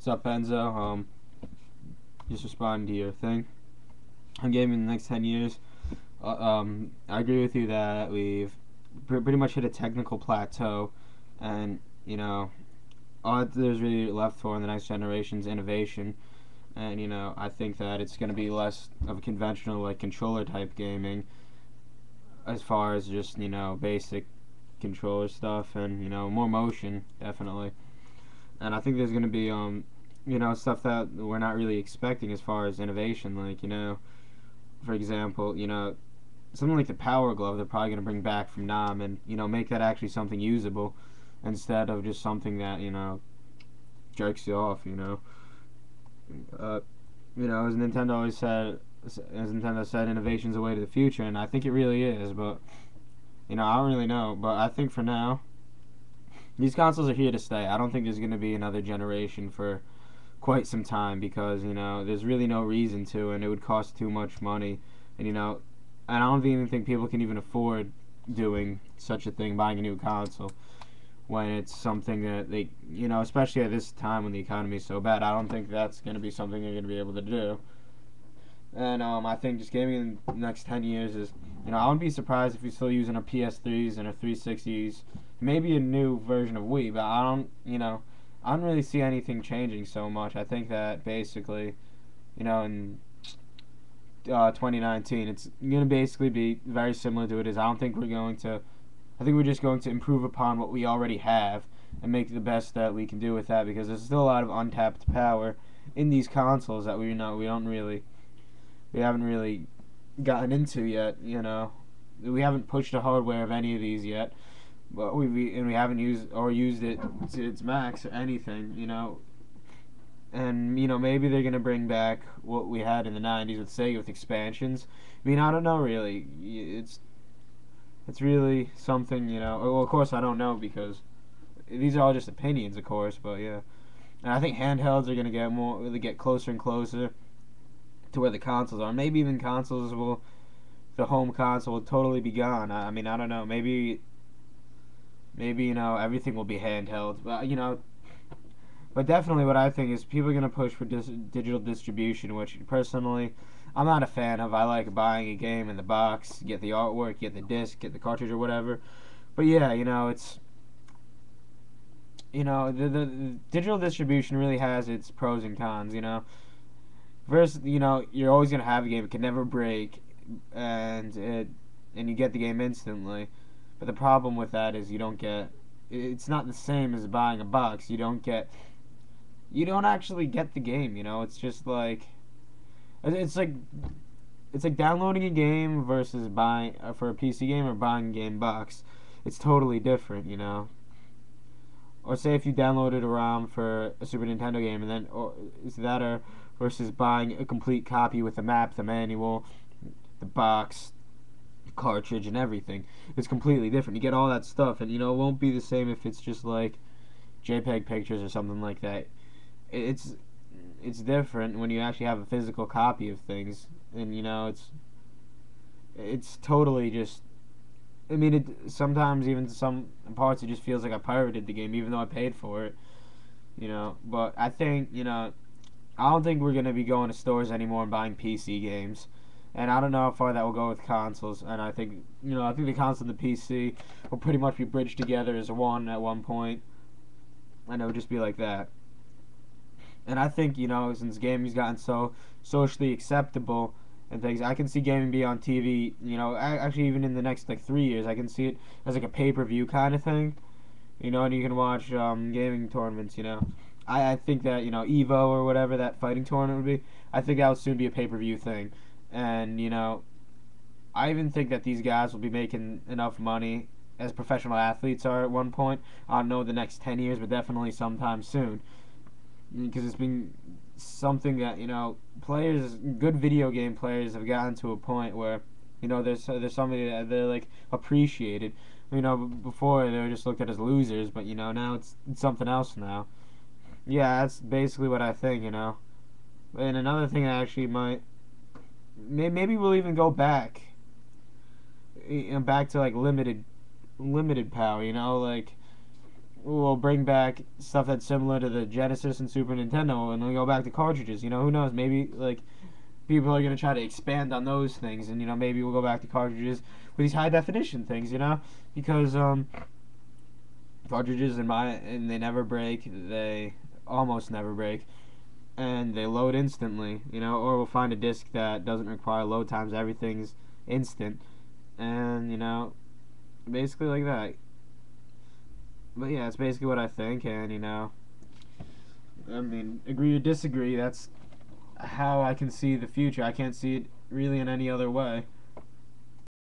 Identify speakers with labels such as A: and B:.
A: What's up, Enzo? Just responding to your thing. On gaming in the next 10 years, I agree with you that we've pretty much hit a technical plateau, and all that there's really left for in the next generation's innovation. And I think that it's going to be less of a conventional like controller type gaming, as far as just basic controller stuff, and more motion definitely. And I think there's going to be stuff that we're not really expecting as far as innovation, like for example, something like the Power Glove they're probably going to bring back from Nam, and make that actually something usable instead of just something that jerks you off. Uh, as Nintendo always said, innovation's the way to the future, and I think it really is. But I don't really know. But I think for now, these consoles are here to stay. I don't think there's going to be another generation for quite some time, because there's really no reason to, and it would cost too much money, and and I don't even think people can even afford doing such a thing, buying a new console, when it's something that they, especially at this time when the economy is so bad. I don't think that's going to be something they're going to be able to do. And I think just gaming in the next 10 years is, I wouldn't be surprised if we're still using our PS3s and our 360s, maybe a new version of Wii, but I don't really see anything changing so much. I think that basically, in 2019, it's going to basically be very similar to it is. I don't think we're going to. I think we're just going to improve upon what we already have and make the best that we can do with that, because there's still a lot of untapped power in these consoles that we haven't really gotten into yet. We haven't pushed the hardware of any of these yet, but we haven't used it to its max or anything. And maybe they're gonna bring back what we had in the '90s with Sega with expansions. I mean, I don't know really. It's really something. Well, of course I don't know, because these are all just opinions, of course. But yeah, and I think handhelds are gonna get closer and closer to where the consoles are. Maybe even the home console will totally be gone. I mean, I don't know. Maybe everything will be handheld, but definitely what I think is people are going to push for digital distribution, which personally I'm not a fan of. I like buying a game in the box, get the artwork, get the disc, get the cartridge or whatever. But yeah, it's the digital distribution really has its pros and cons. First, you're always going to have a game, it can never break, and you get the game instantly. But the problem with that is it's not the same as buying a box. You don't actually get the game. It's just like it's like downloading a game versus buying for a PC game or buying a game box. It's totally different. Or say if you downloaded a ROM for a Super Nintendo game, and then or is that or versus buying a complete copy with the map, the manual, the box, the cartridge, and everything. It's completely different. You get all that stuff, and it won't be the same if it's just like JPEG pictures or something like that. It's different when you actually have a physical copy of things, and it's totally just. I mean, sometimes even some parts it just feels like I pirated the game, even though I paid for it. But I think I don't think we're gonna be going to stores anymore and buying PC games, and I don't know how far that will go with consoles. And I think the console and the PC will pretty much be bridged together as one at one point, and it would just be like that. And I think since gaming's gotten so socially acceptable and things, I can see gaming be on TV. Actually even in the next like 3 years, I can see it as like a pay-per-view kind of thing. And you can watch gaming tournaments. I think that Evo or whatever that fighting tournament would be. I think that will soon be a pay-per-view thing, and I even think that these guys will be making enough money as professional athletes are at one point. I don't know the next 10 years, but definitely sometime soon, because it's been something that good video game players have gotten to a point where there's somebody that they're like appreciated. Before they were just looked at as losers, but now it's something else now. Yeah, that's basically what I think. And another thing that actually maybe we'll even go back, back to like limited power. Like we'll bring back stuff that's similar to the Genesis and Super Nintendo, and we'll go back to cartridges. Who knows? Maybe like people are gonna try to expand on those things, and maybe we'll go back to cartridges with these high definition things. Because cartridges and they never break. They almost never break, and they load instantly. Or we'll find a disc that doesn't require load times. Everything's instant, and basically like that. But yeah, it's basically what I think, and I mean, agree or disagree. That's how I can see the future. I can't see it really in any other way.